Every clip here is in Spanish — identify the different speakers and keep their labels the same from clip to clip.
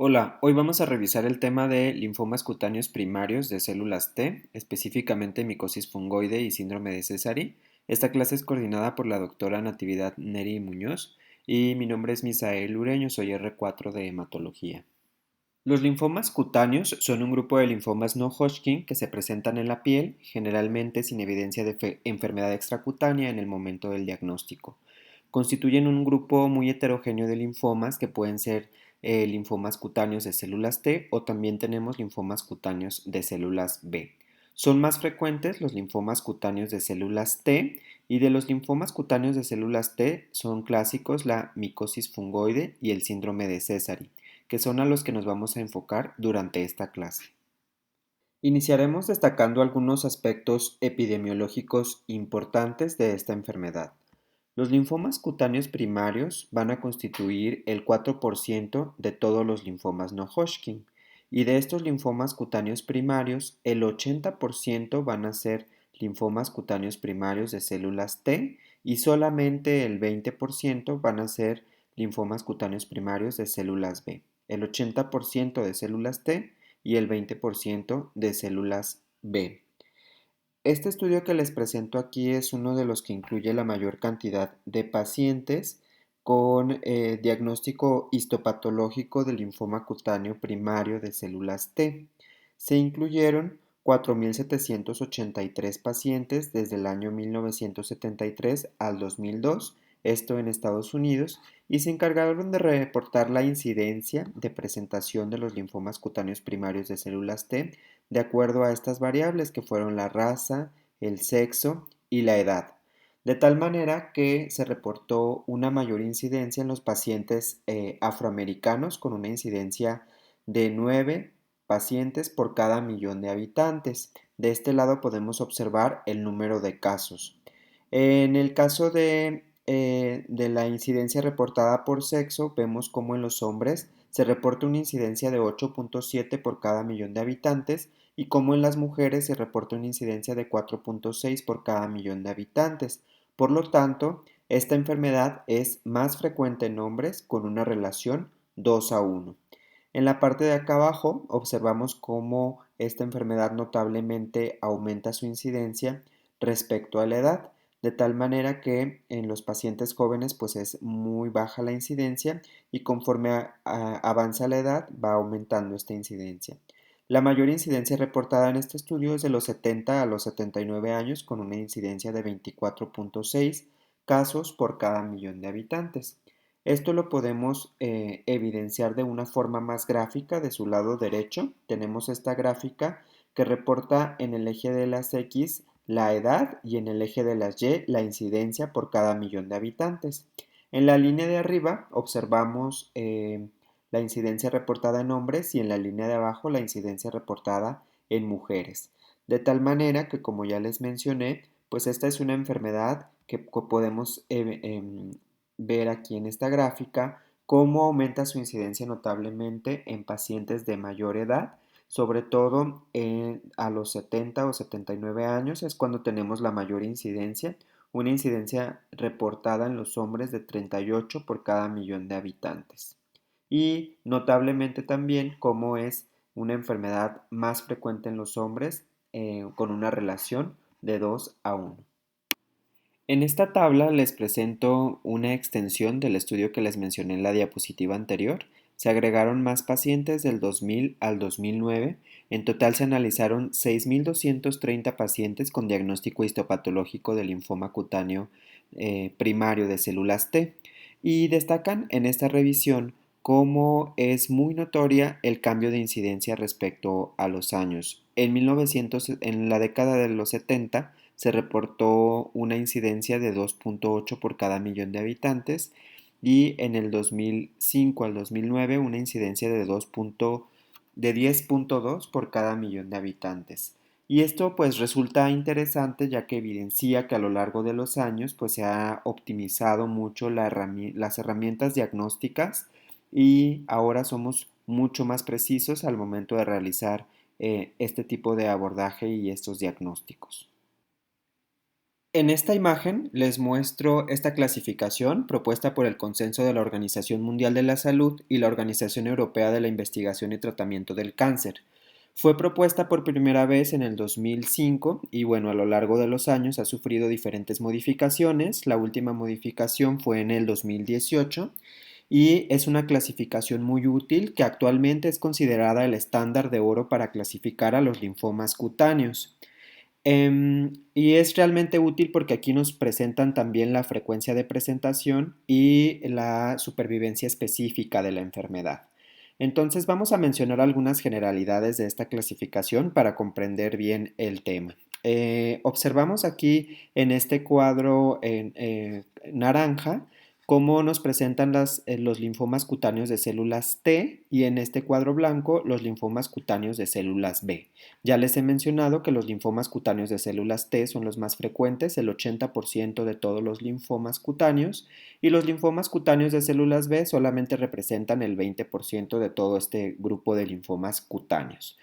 Speaker 1: Hola, hoy vamos a revisar el tema de linfomas cutáneos primarios de células T, específicamente micosis fungoide y síndrome de Sézary. Esta clase es coordinada por la doctora Natividad Neri Muñoz y mi nombre es Misael Ureño, soy R4 de hematología. Los linfomas cutáneos son un grupo de linfomas no Hodgkin que se presentan en la piel, generalmente sin evidencia de enfermedad extracutánea en el momento del diagnóstico. Constituyen un grupo muy heterogéneo de linfomas que pueden ser linfomas cutáneos de células T o también tenemos linfomas cutáneos de células B. Son más frecuentes los linfomas cutáneos de células T y de los linfomas cutáneos de células T son clásicos la micosis fungoide y el síndrome de Sézary, que son a los que nos vamos a enfocar durante esta clase. Iniciaremos destacando algunos aspectos epidemiológicos importantes de esta enfermedad. Los linfomas cutáneos primarios van a constituir el 4% de todos los linfomas no Hodgkin, y de estos linfomas cutáneos primarios, el 80% van a ser linfomas cutáneos primarios de células T y solamente el 20% van a ser linfomas cutáneos primarios de células B. El 80% de células T y el 20% de células B. Este estudio que les presento aquí es uno de los que incluye la mayor cantidad de pacientes con diagnóstico histopatológico de linfoma cutáneo primario de células T. Se incluyeron 4.783 pacientes desde el año 1973 al 2002, esto en Estados Unidos, y se encargaron de reportar la incidencia de presentación de los linfomas cutáneos primarios de células T de acuerdo a estas variables que fueron la raza, el sexo y la edad, de tal manera que se reportó una mayor incidencia en los pacientes afroamericanos con una incidencia de 9 pacientes por cada millón de habitantes. De este lado podemos observar el número de casos. En el caso de la incidencia reportada por sexo, vemos como en los hombres se reporta una incidencia de 8.7 por cada millón de habitantes y como en las mujeres se reporta una incidencia de 4.6 por cada millón de habitantes. Por lo tanto, esta enfermedad es más frecuente en hombres con una relación 2:1. En la parte de acá abajo observamos cómo esta enfermedad notablemente aumenta su incidencia respecto a la edad, de tal manera que en los pacientes jóvenes pues es muy baja la incidencia y conforme avanza la edad va aumentando esta incidencia. La mayor incidencia reportada en este estudio es de los 70 a los 79 años con una incidencia de 24.6 casos por cada millón de habitantes. Esto lo podemos evidenciar de una forma más gráfica. De su lado derecho tenemos esta gráfica que reporta en el eje de las X la edad y en el eje de las Y la incidencia por cada millón de habitantes. En la línea de arriba observamos la incidencia reportada en hombres y en la línea de abajo la incidencia reportada en mujeres. De tal manera que, como ya les mencioné, pues esta es una enfermedad que podemos ver aquí en esta gráfica cómo aumenta su incidencia notablemente en pacientes de mayor edad, sobre todo a los 70 o 79 años es cuando tenemos la mayor incidencia, una incidencia reportada en los hombres de 38 por cada millón de habitantes. Y notablemente también cómo es una enfermedad más frecuente en los hombres con una relación de 2:1. En esta tabla les presento una extensión del estudio que les mencioné en la diapositiva anterior. Se agregaron más pacientes del 2000 al 2009. En total se analizaron 6.230 pacientes con diagnóstico histopatológico de linfoma cutáneo primario de células T y destacan en esta revisión cómo es muy notoria el cambio de incidencia respecto a los años. En la década de los 70 se reportó una incidencia de 2.8 por cada millón de habitantes y en el 2005 al 2009 una incidencia de 10.2 por cada millón de habitantes. Y esto pues resulta interesante ya que evidencia que a lo largo de los años pues se ha optimizado mucho las herramientas diagnósticas y ahora somos mucho más precisos al momento de realizar este tipo de abordaje y estos diagnósticos. En esta imagen les muestro esta clasificación propuesta por el Consenso de la Organización Mundial de la Salud y la Organización Europea de la Investigación y Tratamiento del Cáncer. Fue propuesta por primera vez en el 2005 y bueno, a lo largo de los años ha sufrido diferentes modificaciones. La última modificación fue en el 2018 y es una clasificación muy útil que actualmente es considerada el estándar de oro para clasificar a los linfomas cutáneos. Y es realmente útil porque aquí nos presentan también la frecuencia de presentación y la supervivencia específica de la enfermedad. Entonces vamos a mencionar algunas generalidades de esta clasificación para comprender bien el tema. Observamos aquí en este cuadro en naranja cómo nos presentan los linfomas cutáneos de células T y en este cuadro blanco los linfomas cutáneos de células B. Ya les he mencionado que los linfomas cutáneos de células T son los más frecuentes, el 80% de todos los linfomas cutáneos, y los linfomas cutáneos de células B solamente representan el 20% de todo este grupo de linfomas cutáneos.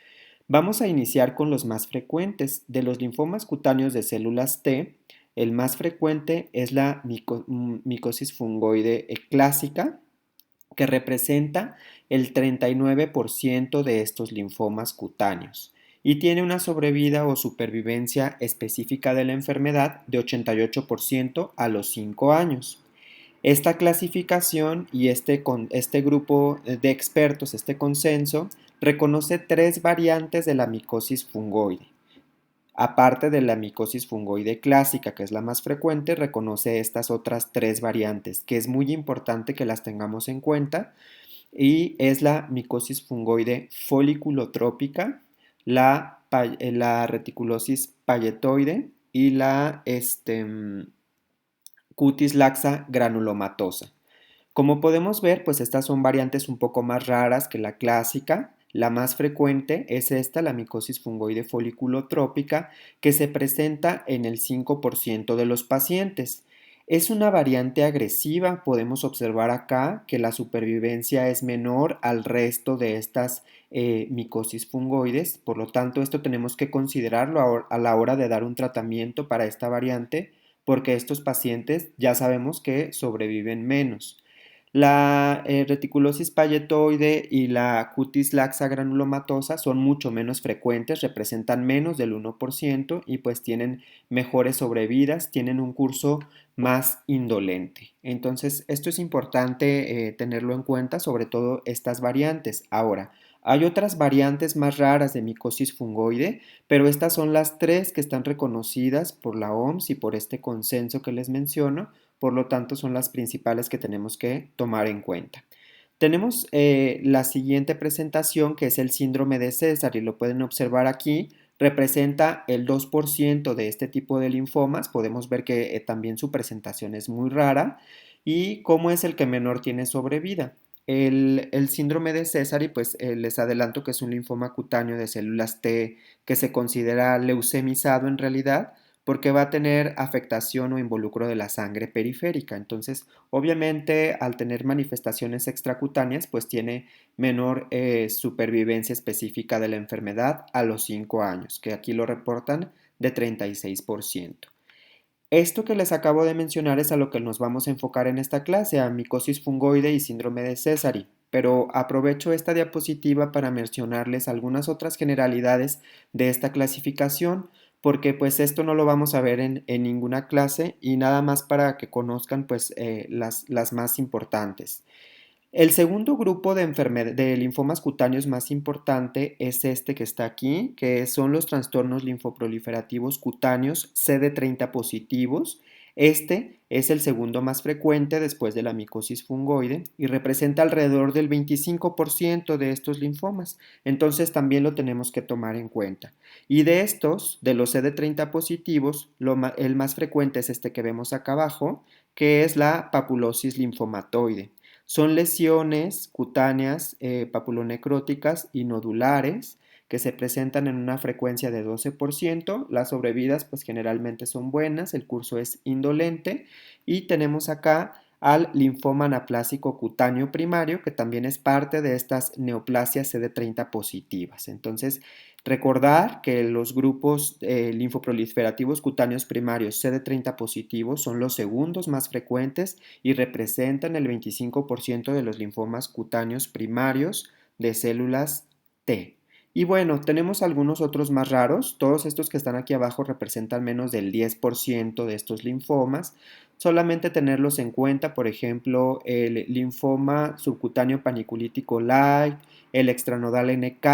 Speaker 1: Vamos a iniciar con los más frecuentes. De los linfomas cutáneos de células T, el más frecuente es la micosis fungoide clásica, que representa el 39% de estos linfomas cutáneos y tiene una sobrevida o supervivencia específica de la enfermedad de 88% a los 5 años. Esta clasificación y este grupo de expertos, este consenso, reconoce tres variantes de la micosis fungoide. Aparte de la micosis fungoide clásica, que es la más frecuente, reconoce estas otras tres variantes, que es muy importante que las tengamos en cuenta, y es la micosis fungoide foliculotrópica, la reticulosis palletoide y la cutis laxa granulomatosa. Como podemos ver, pues estas son variantes un poco más raras que la clásica. La más frecuente es esta, la micosis fungoide foliculotrópica, que se presenta en el 5% de los pacientes. Es una variante agresiva, podemos observar acá que la supervivencia es menor al resto de estas micosis fungoides, por lo tanto esto tenemos que considerarlo a la hora de dar un tratamiento para esta variante, porque estos pacientes ya sabemos que sobreviven menos. La reticulosis palletoide y la cutis laxa granulomatosa son mucho menos frecuentes, representan menos del 1% y pues tienen mejores sobrevidas, tienen un curso más indolente. Entonces, esto es importante tenerlo en cuenta, sobre todo estas variantes. Ahora, hay otras variantes más raras de micosis fungoide, pero estas son las tres que están reconocidas por la OMS y por este consenso que les menciono, por lo tanto son las principales que tenemos que tomar en cuenta. Tenemos la siguiente presentación, que es el síndrome de César, y lo pueden observar aquí. Representa el 2% de este tipo de linfomas. Podemos ver que también su presentación es muy rara. ¿Y cómo es el que menor tiene sobrevida? El síndrome de César, y pues les adelanto que es un linfoma cutáneo de células T que se considera leucemizado en realidad, porque va a tener afectación o involucro de la sangre periférica. Entonces, obviamente, al tener manifestaciones extracutáneas, pues tiene menor supervivencia específica de la enfermedad a los 5 años, que aquí lo reportan de 36%. Esto que les acabo de mencionar es a lo que nos vamos a enfocar en esta clase, a micosis fungoide y síndrome de César, pero aprovecho esta diapositiva para mencionarles algunas otras generalidades de esta clasificación, porque pues esto no lo vamos a ver en ninguna clase y nada más para que conozcan pues las más importantes. El segundo grupo de linfomas cutáneos más importante es este que está aquí, que son los trastornos linfoproliferativos cutáneos CD30 positivos. Este es el segundo más frecuente después de la micosis fungoide y representa alrededor del 25% de estos linfomas. Entonces también lo tenemos que tomar en cuenta. Y de estos, de los CD30 positivos, el más frecuente es este que vemos acá abajo, que es la papulosis linfomatoide. Son lesiones cutáneas papulonecróticas y nodulares que se presentan en una frecuencia de 12%. Las sobrevidas pues generalmente son buenas, el curso es indolente y tenemos acá al linfoma anaplásico cutáneo primario, que también es parte de estas neoplasias CD30 positivas. Entonces, recordar que los grupos linfoproliferativos cutáneos primarios CD30 positivos son los segundos más frecuentes y representan el 25% de los linfomas cutáneos primarios de células T. Y bueno, tenemos algunos otros más raros. Todos estos que están aquí abajo representan menos del 10% de estos linfomas. Solamente tenerlos en cuenta, por ejemplo, el linfoma subcutáneo paniculítico light, el extranodal NK.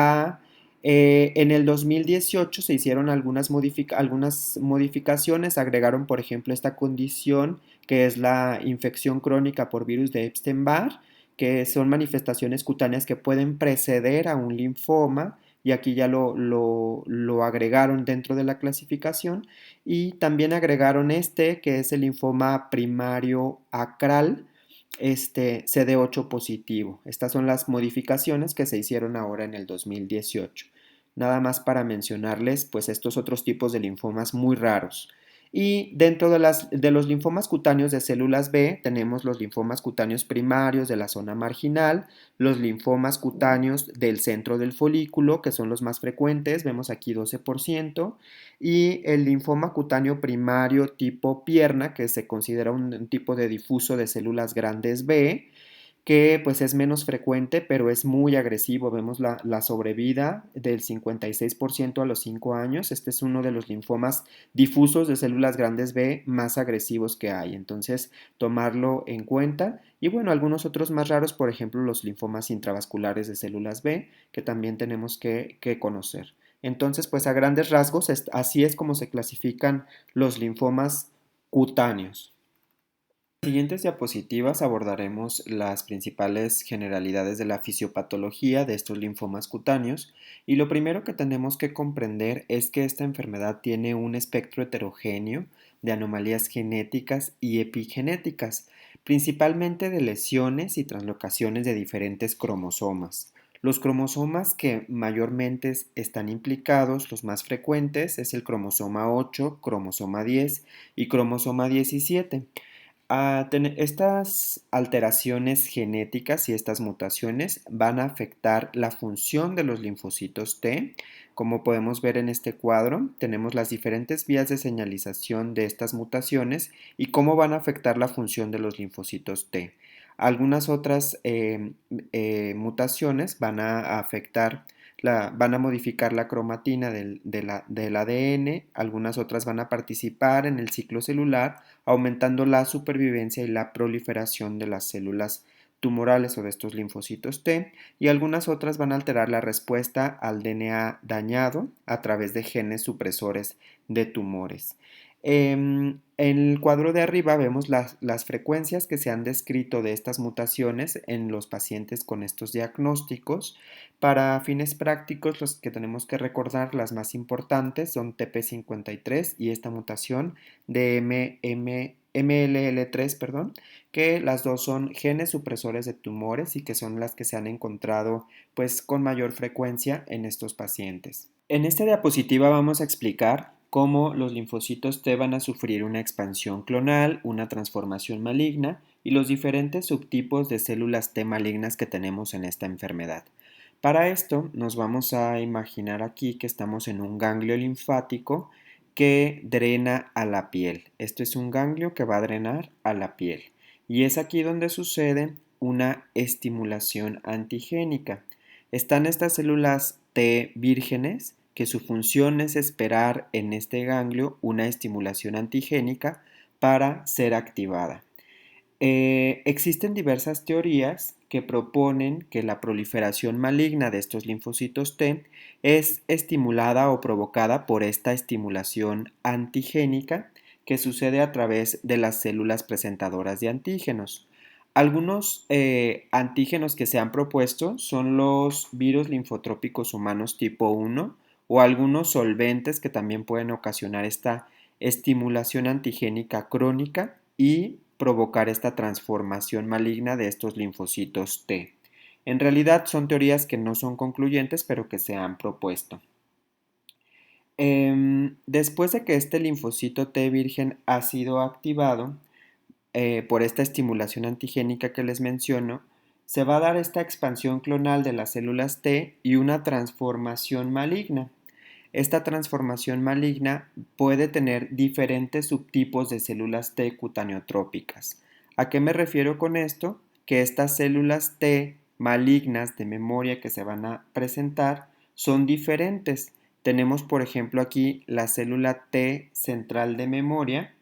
Speaker 1: En el 2018 se hicieron algunas modificaciones, agregaron, por ejemplo, esta condición que es la infección crónica por virus de Epstein-Barr, que son manifestaciones cutáneas que pueden preceder a un linfoma, y aquí ya lo agregaron dentro de la clasificación, y también agregaron este que es el linfoma primario acral, CD8 positivo. Estas son las modificaciones que se hicieron ahora en el 2018. Nada más para mencionarles pues estos otros tipos de linfomas muy raros. Y dentro de los linfomas cutáneos de células B tenemos los linfomas cutáneos primarios de la zona marginal, los linfomas cutáneos del centro del folículo, que son los más frecuentes, vemos aquí 12%, y el linfoma cutáneo primario tipo pierna, que se considera un tipo de difuso de células grandes B, que pues es menos frecuente, pero es muy agresivo. Vemos la sobrevida del 56% a los 5 años. Este es uno de los linfomas difusos de células grandes B más agresivos que hay. Entonces, tomarlo en cuenta. Y bueno, algunos otros más raros, por ejemplo, los linfomas intravasculares de células B, que también tenemos que conocer. Entonces, pues a grandes rasgos, así es como se clasifican los linfomas cutáneos. En las siguientes diapositivas abordaremos las principales generalidades de la fisiopatología de estos linfomas cutáneos, y lo primero que tenemos que comprender es que esta enfermedad tiene un espectro heterogéneo de anomalías genéticas y epigenéticas, principalmente de lesiones y translocaciones de diferentes cromosomas. Los cromosomas que mayormente están implicados, los más frecuentes, es el cromosoma 8, cromosoma 10 y cromosoma 17. Estas alteraciones genéticas y estas mutaciones van a afectar la función de los linfocitos T. Como podemos ver en este cuadro, tenemos las diferentes vías de señalización de estas mutaciones y cómo van a afectar la función de los linfocitos T. Algunas otras mutaciones van a afectar van a modificar la cromatina del ADN, algunas otras van a participar en el ciclo celular, aumentando la supervivencia y la proliferación de las células tumorales o de estos linfocitos T, y algunas otras van a alterar la respuesta al DNA dañado a través de genes supresores de tumores. En el cuadro de arriba vemos las frecuencias que se han descrito de estas mutaciones en los pacientes con estos diagnósticos. Para fines prácticos, los que tenemos que recordar, las más importantes son TP53 y esta mutación de MLL3, perdón, que las dos son genes supresores de tumores y que son las que se han encontrado pues con mayor frecuencia en estos pacientes. En esta diapositiva vamos a explicar cómo los linfocitos T van a sufrir una expansión clonal, una transformación maligna y los diferentes subtipos de células T malignas que tenemos en esta enfermedad. Para esto nos vamos a imaginar aquí que estamos en un ganglio linfático que drena a la piel. Esto es un ganglio que va a drenar a la piel y es aquí donde sucede una estimulación antigénica. Están estas células T vírgenes que su función es esperar en este ganglio una estimulación antigénica para ser activada. Existen diversas teorías que proponen que la proliferación maligna de estos linfocitos T es estimulada o provocada por esta estimulación antigénica que sucede a través de las células presentadoras de antígenos. Algunos antígenos que se han propuesto son los virus linfotrópicos humanos tipo 1 o algunos solventes que también pueden ocasionar esta estimulación antigénica crónica y provocar esta transformación maligna de estos linfocitos T. En realidad son teorías que no son concluyentes, pero que se han propuesto. Después de que este linfocito T virgen ha sido activado, por esta estimulación antigénica que les menciono, se va a dar esta expansión clonal de las células T y una transformación maligna. Esta transformación maligna puede tener diferentes subtipos de células T cutaneotrópicas. ¿A qué me refiero con esto? Que estas células T malignas de memoria que se van a presentar son diferentes. Tenemos, por ejemplo, aquí la célula T central de memoria,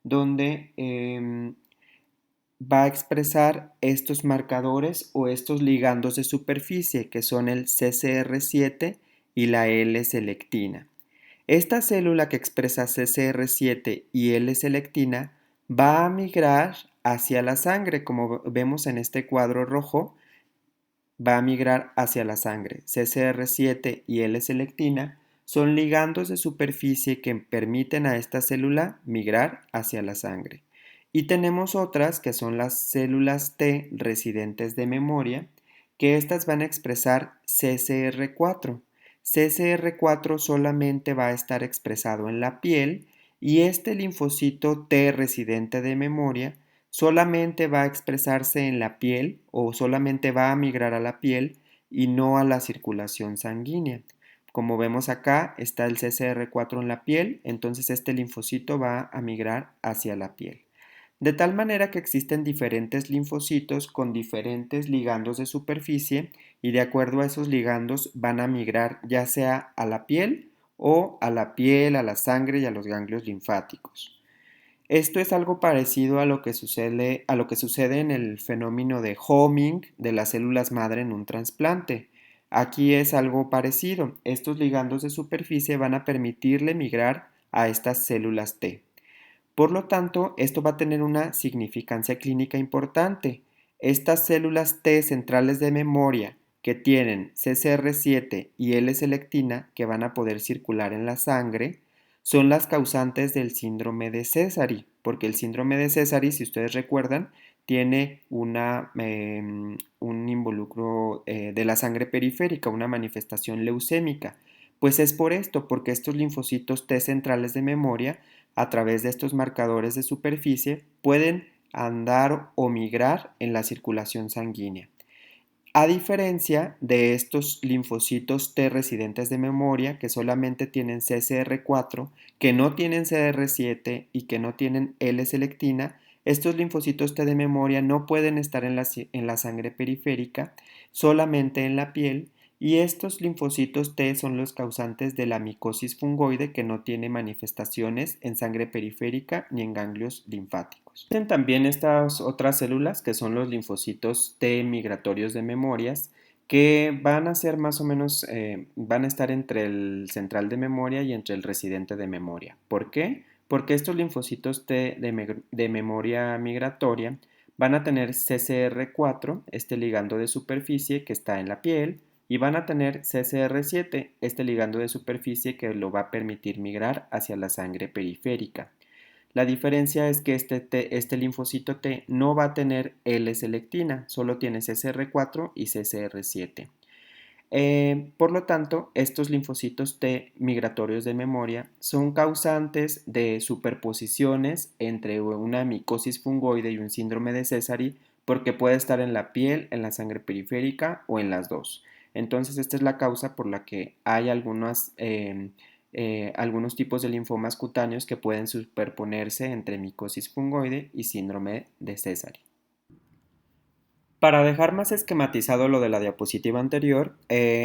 Speaker 1: donde va a expresar estos marcadores o estos ligandos de superficie que son el CCR7 y la L-selectina. Esta célula que expresa CCR7 y L-selectina va a migrar hacia la sangre, como vemos en este cuadro rojo, va a migrar hacia la sangre. CCR7 y L-selectina son ligandos de superficie que permiten a esta célula migrar hacia la sangre. Y tenemos otras que son las células T residentes de memoria, que estas van a expresar CCR4. CCR4 solamente va a estar expresado en la piel y este linfocito T residente de memoria solamente va a expresarse en la piel o solamente va a migrar a la piel y no a la circulación sanguínea. Como vemos acá, está el CCR4 en la piel, entonces este linfocito va a migrar hacia la piel. De tal manera que existen diferentes linfocitos con diferentes ligandos de superficie y de acuerdo a esos ligandos van a migrar ya sea a la piel o a la piel, a la sangre y a los ganglios linfáticos. Esto es algo parecido a lo que sucede en el fenómeno de homing de las células madre en un trasplante. Aquí es algo parecido. Estos ligandos de superficie van a permitirle migrar a estas células T. Por lo tanto, esto va a tener una significancia clínica importante. Estas células T centrales de memoria que tienen CCR7 y L-selectina que van a poder circular en la sangre son las causantes del síndrome de Sézary, porque el síndrome de Sézary, si ustedes recuerdan, tiene un involucro de la sangre periférica, una manifestación leucémica. Pues es por esto, porque estos linfocitos T centrales de memoria a través de estos marcadores de superficie pueden andar o migrar en la circulación sanguínea. A diferencia de estos linfocitos T residentes de memoria que solamente tienen CCR4, que no tienen CR7 y que no tienen L-selectina, estos linfocitos T de memoria no pueden estar en la sangre periférica, solamente en la piel, y estos linfocitos T son los causantes de la micosis fungoide que no tiene manifestaciones en sangre periférica ni en ganglios linfáticos. Existen también estas otras células que son los linfocitos T migratorios de memorias que van a ser más o menos, van a estar entre el central de memoria y entre el residente de memoria. ¿Por qué? Porque estos linfocitos T de memoria migratoria van a tener CCR4, este ligando de superficie que está en la piel, y van a tener CCR7, este ligando de superficie que lo va a permitir migrar hacia la sangre periférica. La diferencia es que este linfocito T no va a tener L-selectina, solo tiene CCR4 y CCR7. Por lo tanto, estos linfocitos T migratorios de memoria son causantes de superposiciones entre una micosis fungoide y un síndrome de Sézary porque puede estar en la piel, en la sangre periférica o en las dos. Entonces, esta es la causa por la que hay algunos tipos de linfomas cutáneos que pueden superponerse entre micosis fungoide y síndrome de Sézary. Para dejar más esquematizado lo de la diapositiva anterior,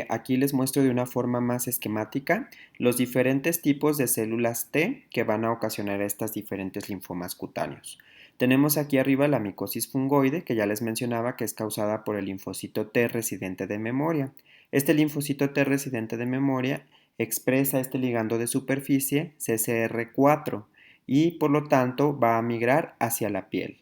Speaker 1: aquí les muestro de una forma más esquemática los diferentes tipos de células T que van a ocasionar estas diferentes linfomas cutáneos. Tenemos aquí arriba la micosis fungoide, que ya les mencionaba que es causada por el linfocito T residente de memoria. Este linfocito T residente de memoria expresa este ligando de superficie CCR4 y por lo tanto va a migrar hacia la piel.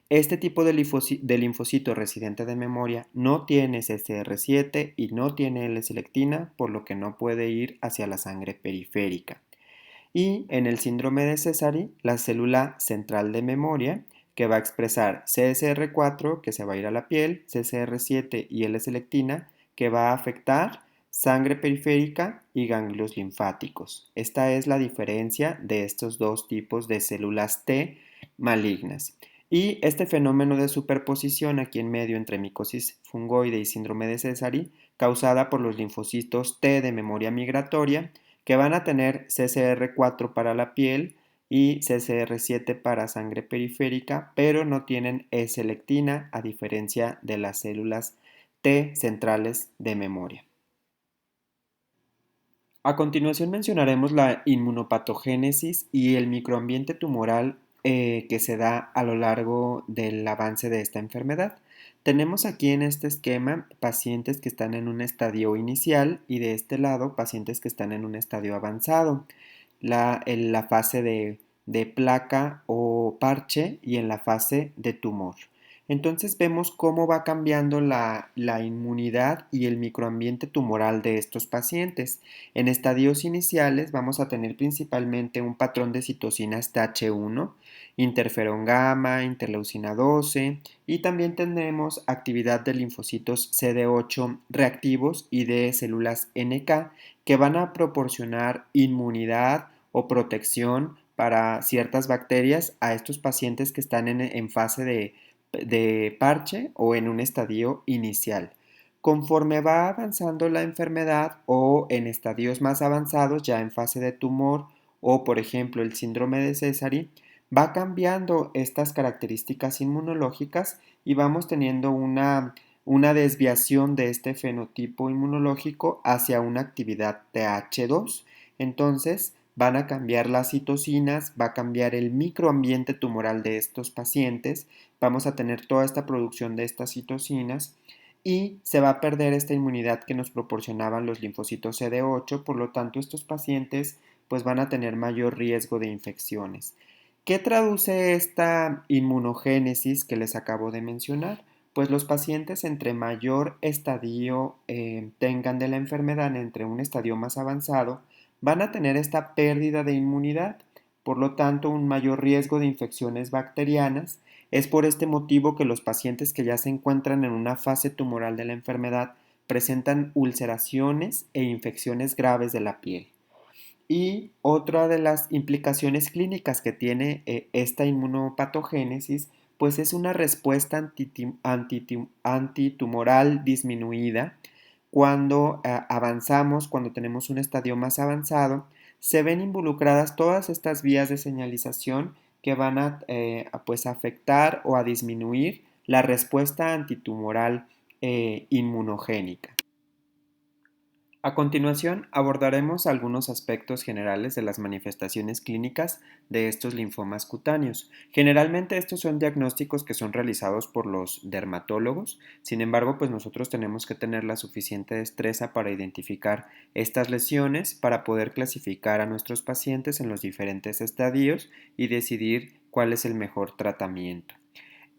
Speaker 1: Este tipo de linfocito residente de memoria no tiene CCR7 y no tiene L-selectina, por lo que no puede ir hacia la sangre periférica. Y en el síndrome de Sézary, la célula central de memoria, que va a expresar CSR4, que se va a ir a la piel, CCR7 y L-selectina, que va a afectar sangre periférica y ganglios linfáticos. Esta es la diferencia de estos dos tipos de células T malignas. Y este fenómeno de superposición aquí en medio entre micosis fungoide y síndrome de Sézary, causada por los linfocitos T de memoria migratoria, que van a tener CCR4 para la piel y CCR7 para sangre periférica, pero no tienen S-lectina a diferencia de las células T centrales de memoria. A continuación mencionaremos la inmunopatogénesis y el microambiente tumoral que se da a lo largo del avance de esta enfermedad. Tenemos aquí en este esquema pacientes que están en un estadio inicial y de este lado pacientes que están en un estadio avanzado, en la fase de placa o parche y en la fase de tumor. Entonces vemos cómo va cambiando la inmunidad y el microambiente tumoral de estos pacientes. En estadios iniciales vamos a tener principalmente un patrón de citocinas TH1, interferón gamma, interleucina 12 y también tendremos actividad de linfocitos CD8 reactivos y de células NK que van a proporcionar inmunidad o protección para ciertas bacterias a estos pacientes que están en fase de parche o en un estadio inicial. Conforme va avanzando la enfermedad o en estadios más avanzados, ya en fase de tumor o por ejemplo el síndrome de Sézary, va cambiando estas características inmunológicas y vamos teniendo una desviación de este fenotipo inmunológico hacia una actividad TH2. Entonces van a cambiar las citocinas, va a cambiar el microambiente tumoral de estos pacientes, vamos a tener toda esta producción de estas citocinas y se va a perder esta inmunidad que nos proporcionaban los linfocitos CD8, por lo tanto estos pacientes pues van a tener mayor riesgo de infecciones. ¿Qué traduce esta inmunogénesis que les acabo de mencionar? Pues los pacientes entre mayor estadio tengan de la enfermedad, entre un estadio más avanzado, van a tener esta pérdida de inmunidad, por lo tanto un mayor riesgo de infecciones bacterianas. Es por este motivo que los pacientes que ya se encuentran en una fase tumoral de la enfermedad presentan ulceraciones e infecciones graves de la piel. Y otra de las implicaciones clínicas que tiene esta inmunopatogénesis, pues es una respuesta antitumoral disminuida. Cuando avanzamos, cuando tenemos un estadio más avanzado, se ven involucradas todas estas vías de señalización que van pues afectar o a disminuir la respuesta antitumoral inmunogénica. A continuación, abordaremos algunos aspectos generales de las manifestaciones clínicas de estos linfomas cutáneos. Generalmente estos son diagnósticos que son realizados por los dermatólogos, sin embargo, pues nosotros tenemos que tener la suficiente destreza para identificar estas lesiones, para poder clasificar a nuestros pacientes en los diferentes estadios y decidir cuál es el mejor tratamiento.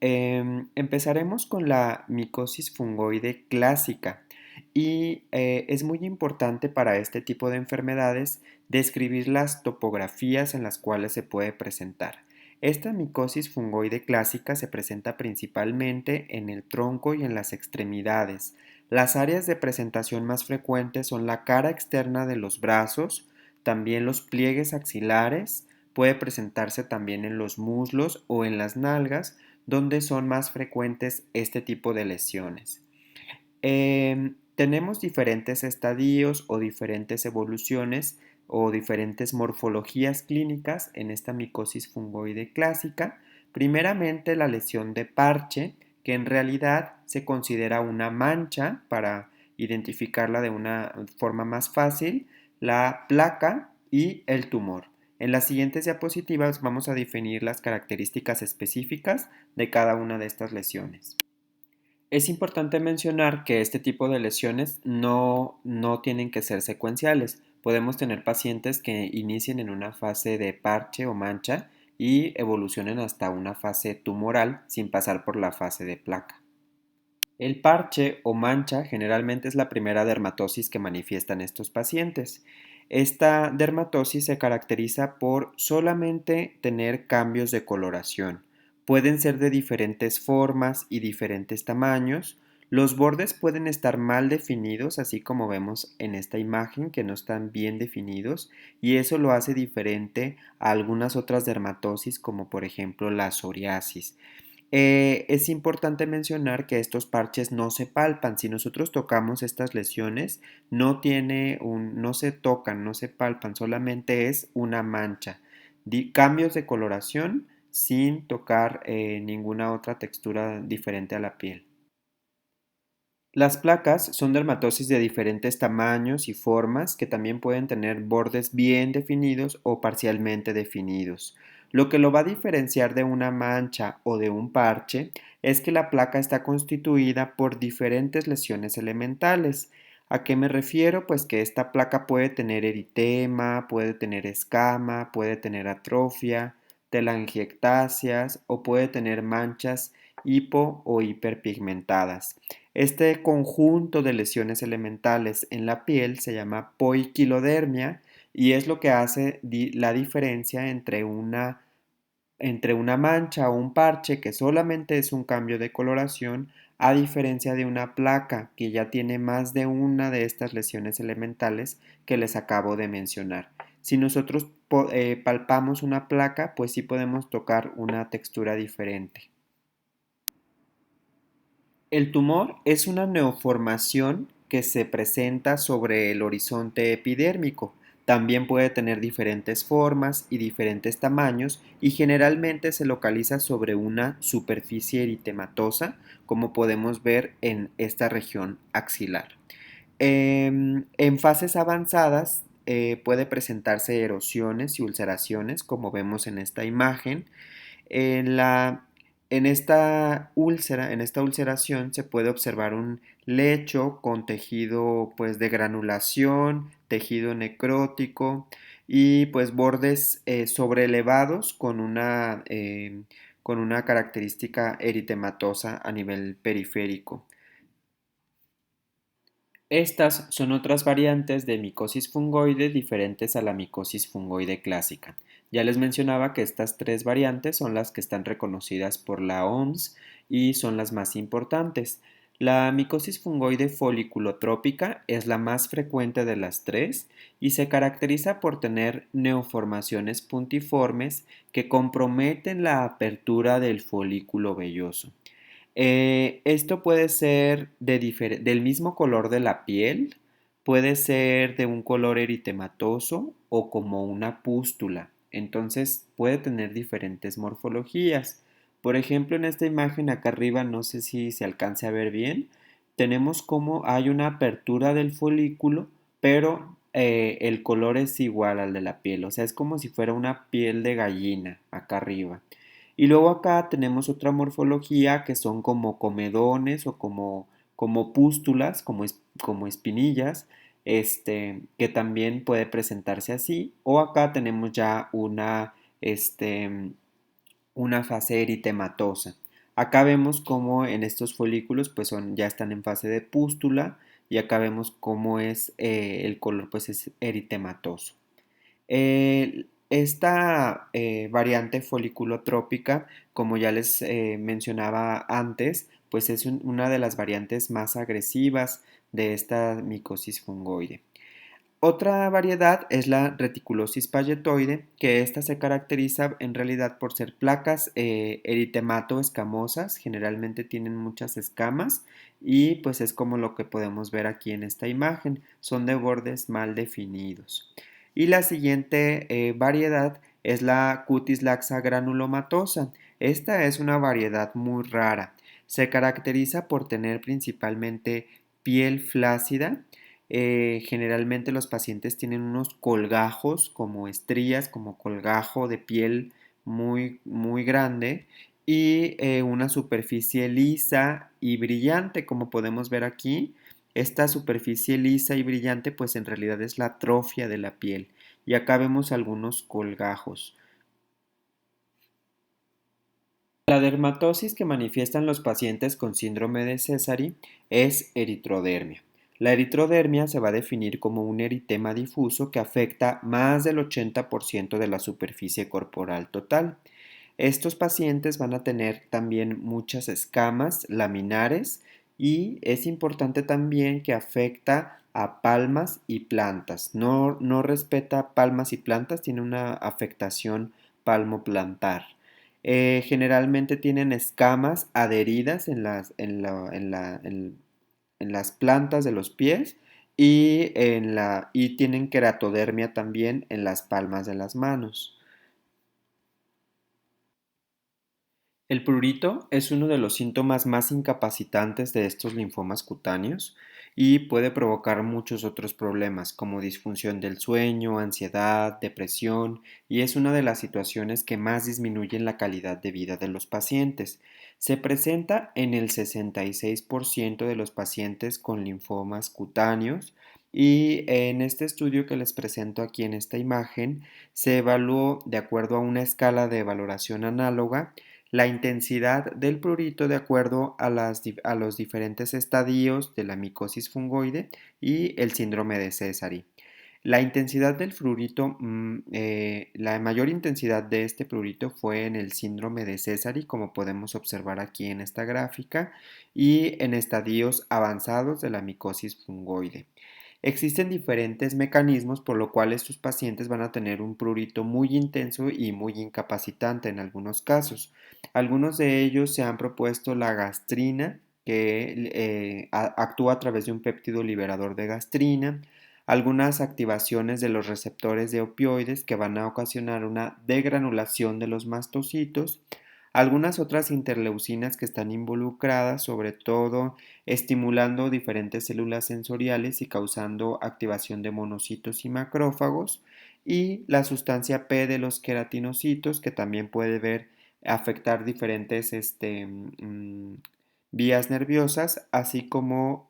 Speaker 1: Empezaremos con la micosis fungoide clásica. Y es muy importante para este tipo de enfermedades describir las topografías en las cuales se puede presentar. Esta micosis fungoide clásica se presenta principalmente en el tronco y en las extremidades. Las áreas de presentación más frecuentes son la cara externa de los brazos, también los pliegues axilares, puede presentarse también en los muslos o en las nalgas, donde son más frecuentes este tipo de lesiones. Tenemos diferentes estadios o diferentes evoluciones o diferentes morfologías clínicas en esta micosis fungoide clásica. Primeramente la lesión de parche, que en realidad se considera una mancha para identificarla de una forma más fácil, la placa y el tumor. En las siguientes diapositivas vamos a definir las características específicas de cada una de estas lesiones. Es importante mencionar que este tipo de lesiones no tienen que ser secuenciales. Podemos tener pacientes que inicien en una fase de parche o mancha y evolucionen hasta una fase tumoral sin pasar por la fase de placa. El parche o mancha generalmente es la primera dermatosis que manifiestan estos pacientes. Esta dermatosis se caracteriza por solamente tener cambios de coloración. Pueden ser de diferentes formas y diferentes tamaños. Los bordes pueden estar mal definidos, así como vemos en esta imagen que no están bien definidos, y eso lo hace diferente a algunas otras dermatosis como por ejemplo la psoriasis. Es importante mencionar que estos parches no se palpan. Si nosotros tocamos estas lesiones, no se tocan, no se palpan, solamente es una mancha. Cambios de coloración sin tocar ninguna otra textura diferente a la piel. Las placas son dermatosis de diferentes tamaños y formas que también pueden tener bordes bien definidos o parcialmente definidos. Lo que lo va a diferenciar de una mancha o de un parche es que la placa está constituida por diferentes lesiones elementales. ¿A qué me refiero? Pues que esta placa puede tener eritema, puede tener escama, puede tener atrofia, telangiectasias o puede tener manchas hipo o hiperpigmentadas. Este conjunto de lesiones elementales en la piel se llama poiquilodermia y es lo que hace la diferencia entre una mancha o un parche que solamente es un cambio de coloración, a diferencia de una placa que ya tiene más de una de estas lesiones elementales que les acabo de mencionar. Si nosotros palpamos una placa, pues sí podemos tocar una textura diferente. El tumor es una neoformación que se presenta sobre el horizonte epidérmico. También puede tener diferentes formas y diferentes tamaños y generalmente se localiza sobre una superficie eritematosa, como podemos ver en esta región axilar. En fases avanzadas puede presentarse erosiones y ulceraciones, como vemos en esta imagen. En la, en esta ulceración se puede observar un lecho con tejido pues de granulación, tejido necrótico y pues bordes sobreelevados con una característica eritematosa a nivel periférico. Estas son otras variantes de micosis fungoide diferentes a la micosis fungoide clásica. Ya les mencionaba que estas tres variantes son las que están reconocidas por la OMS y son las más importantes. La micosis fungoide foliculotrópica es la más frecuente de las tres y se caracteriza por tener neoformaciones puntiformes que comprometen la apertura del folículo velloso. Esto puede ser del mismo color de la piel, puede ser de un color eritematoso o como una pústula. Entonces puede tener diferentes morfologías. Por ejemplo, en esta imagen acá arriba, no sé si se alcance a ver bien, tenemos como hay una apertura del folículo, pero el color es igual al de la piel. O sea, es como si fuera una piel de gallina acá arriba. Y luego acá tenemos otra morfología que son como comedones o como pústulas, como espinillas, que también puede presentarse así. O acá tenemos ya una fase eritematosa. Acá vemos cómo en estos folículos pues ya están en fase de pústula y acá vemos cómo es el color pues es eritematoso. Esta variante foliculotrópica, como ya les mencionaba antes, pues es una de las variantes más agresivas de esta micosis fungoide. Otra variedad es la reticulosis palletoide, que esta se caracteriza en realidad por ser placas eritemato-escamosas, generalmente tienen muchas escamas y pues es como lo que podemos ver aquí en esta imagen, son de bordes mal definidos. Y la siguiente variedad es la cutis laxa granulomatosa. Esta es una variedad muy rara. Se caracteriza por tener principalmente piel flácida. Generalmente los pacientes tienen unos colgajos como estrías, como colgajo de piel muy, muy grande y una superficie lisa y brillante, como podemos ver aquí. Esta superficie lisa y brillante pues en realidad es la atrofia de la piel y acá vemos algunos colgajos. La dermatosis que manifiestan los pacientes con síndrome de Sézary es eritrodermia. La eritrodermia se va a definir como un eritema difuso que afecta más del 80% de la superficie corporal total. Estos pacientes van a tener también muchas escamas laminares y es importante también que afecta a palmas y plantas. No respeta palmas y plantas, tiene una afectación palmoplantar. Generalmente tienen escamas adheridas en las plantas de los pies y tienen queratodermia también en las palmas de las manos. El prurito es uno de los síntomas más incapacitantes de estos linfomas cutáneos y puede provocar muchos otros problemas como disfunción del sueño, ansiedad, depresión, y es una de las situaciones que más disminuyen la calidad de vida de los pacientes. Se presenta en el 66% de los pacientes con linfomas cutáneos y en este estudio que les presento aquí en esta imagen se evaluó de acuerdo a una escala de valoración análoga la intensidad del prurito de acuerdo a los diferentes estadios de la micosis fungoide y el síndrome de Sézary. La intensidad del prurito, la mayor intensidad de este prurito fue en el síndrome de Sézary, como podemos observar aquí en esta gráfica, y en estadios avanzados de la micosis fungoide. Existen diferentes mecanismos por lo cual estos pacientes van a tener un prurito muy intenso y muy incapacitante en algunos casos. Algunos de ellos se han propuesto la gastrina, que actúa a través de un péptido liberador de gastrina, algunas activaciones de los receptores de opioides que van a ocasionar una degranulación de los mastocitos, algunas otras interleucinas que están involucradas, sobre todo estimulando diferentes células sensoriales y causando activación de monocitos y macrófagos, y la sustancia P de los queratinocitos, que también puede afectar diferentes vías nerviosas, así como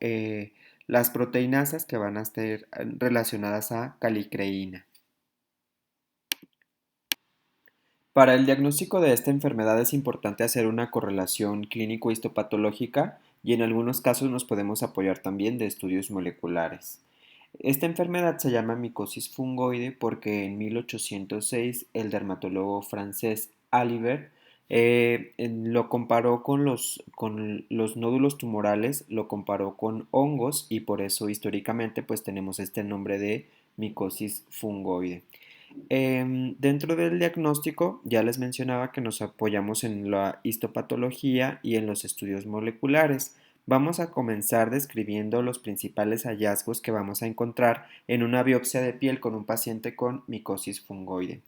Speaker 1: las proteinasas que van a estar relacionadas a calicreína. Para el diagnóstico de esta enfermedad es importante hacer una correlación clínico-histopatológica y en algunos casos nos podemos apoyar también de estudios moleculares. Esta enfermedad se llama micosis fungoide porque en 1806 el dermatólogo francés Alibert lo comparó con los nódulos tumorales, lo comparó con hongos y por eso históricamente pues tenemos este nombre de micosis fungoide. Dentro del diagnóstico ya les mencionaba que nos apoyamos en la histopatología y en los estudios moleculares. Vamos a comenzar describiendo los principales hallazgos que vamos a encontrar en una biopsia de piel con un paciente con micosis fungoide.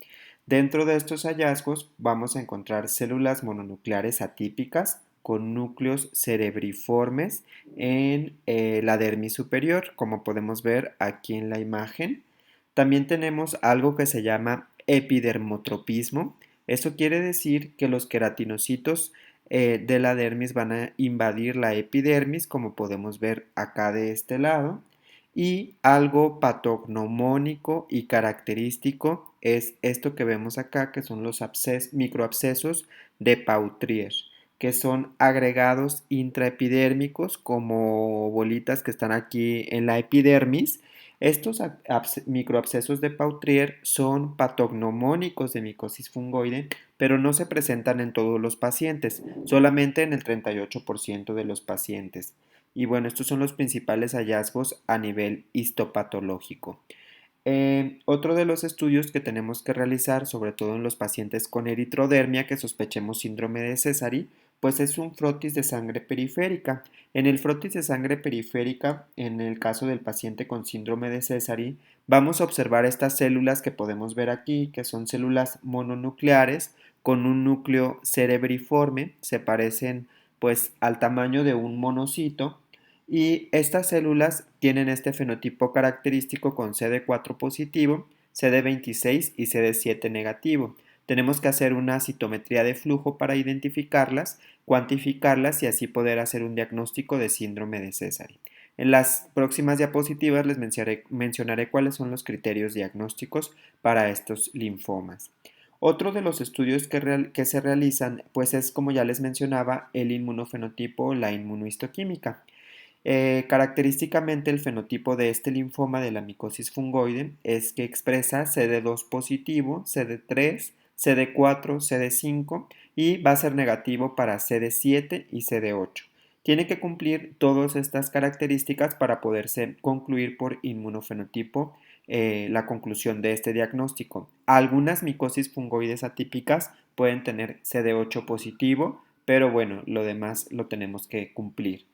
Speaker 1: Dentro de estos hallazgos vamos a encontrar células mononucleares atípicas con núcleos cerebriformes en la dermis superior, como podemos ver aquí en la imagen. También tenemos algo que se llama epidermotropismo. Eso quiere decir que los queratinocitos de la dermis van a invadir la epidermis, como podemos ver acá de este lado. Y algo patognomónico y característico es esto que vemos acá, que son los microabscesos de Pautrier, que son agregados intraepidérmicos como bolitas que están aquí en la epidermis. Estos microabscesos de Pautrier son patognomónicos de micosis fungoide, pero no se presentan en todos los pacientes, solamente en el 38% de los pacientes. Y bueno, estos son los principales hallazgos a nivel histopatológico. Otro de los estudios que tenemos que realizar, sobre todo en los pacientes con eritrodermia que sospechemos síndrome de Sézary, pues es un frotis de sangre periférica. En el frotis de sangre periférica, en el caso del paciente con síndrome de Sézary, vamos a observar estas células que podemos ver aquí, que son células mononucleares con un núcleo cerebriforme, se parecen pues al tamaño de un monocito y estas células tienen este fenotipo característico con CD4 positivo, CD26 y CD7 negativo. Tenemos que hacer una citometría de flujo para identificarlas, cuantificarlas y así poder hacer un diagnóstico de síndrome de Sézary. En las próximas diapositivas les mencionaré cuáles son los criterios diagnósticos para estos linfomas. Otro de los estudios que se realizan pues es, como ya les mencionaba, el inmunofenotipo, la inmunohistoquímica. Característicamente el fenotipo de este linfoma de la micosis fungoide es que expresa CD2 positivo, CD3, CD4, CD5 y va a ser negativo para CD7 y CD8. Tiene que cumplir todas estas características para poderse concluir por inmunofenotipo la conclusión de este diagnóstico. Algunas micosis fungoides atípicas pueden tener CD8 positivo, pero bueno, lo demás lo tenemos que cumplir.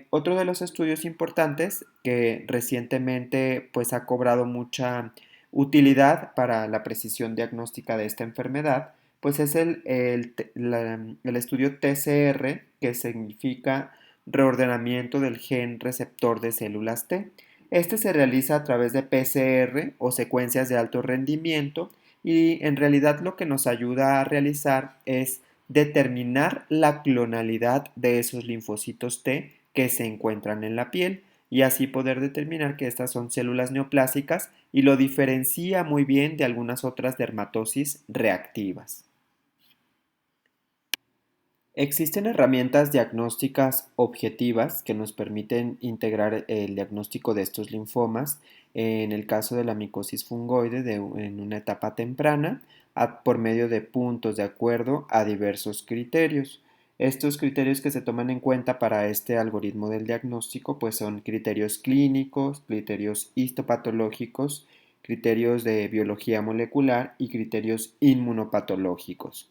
Speaker 1: Otro de los estudios importantes que recientemente pues ha cobrado mucha utilidad para la precisión diagnóstica de esta enfermedad, pues es el estudio TCR, que significa reordenamiento del gen receptor de células T. Este se realiza a través de PCR o secuencias de alto rendimiento y en realidad lo que nos ayuda a realizar es determinar la clonalidad de esos linfocitos T que se encuentran en la piel y así poder determinar que estas son células neoplásicas y lo diferencia muy bien de algunas otras dermatosis reactivas. Existen herramientas diagnósticas objetivas que nos permiten integrar el diagnóstico de estos linfomas en el caso de la micosis fungoide en una etapa temprana por medio de puntos de acuerdo a diversos criterios. Estos criterios que se toman en cuenta para este algoritmo del diagnóstico pues son criterios clínicos, criterios histopatológicos, criterios de biología molecular y criterios inmunopatológicos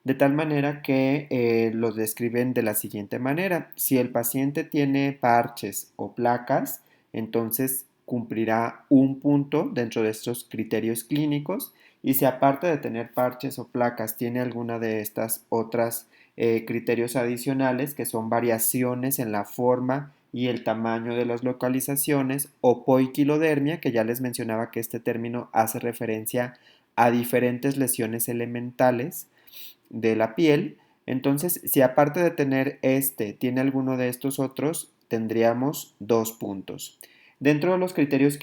Speaker 1: de tal manera que los describen de la siguiente manera. Si el paciente tiene parches o placas, entonces cumplirá un punto dentro de estos criterios clínicos y si aparte de tener parches o placas tiene alguna de estas otras criterios adicionales que son variaciones en la forma y el tamaño de las localizaciones o poiquilodermia, que ya les mencionaba que este término hace referencia a diferentes lesiones elementales de la piel. Entonces, si aparte de tener este, tiene alguno de estos otros, tendríamos 2 puntos. Dentro de los criterios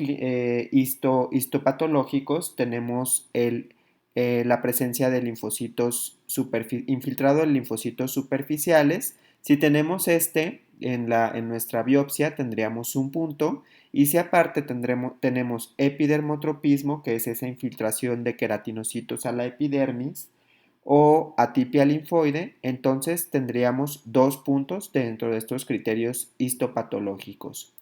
Speaker 1: histopatológicos tenemos la presencia de linfocitos infiltrado en linfocitos superficiales. Si tenemos este en nuestra biopsia tendríamos un punto y si aparte tenemos epidermotropismo, que es esa infiltración de queratinocitos a la epidermis, o atipia linfoide, entonces tendríamos 2 puntos dentro de estos criterios histopatológicos.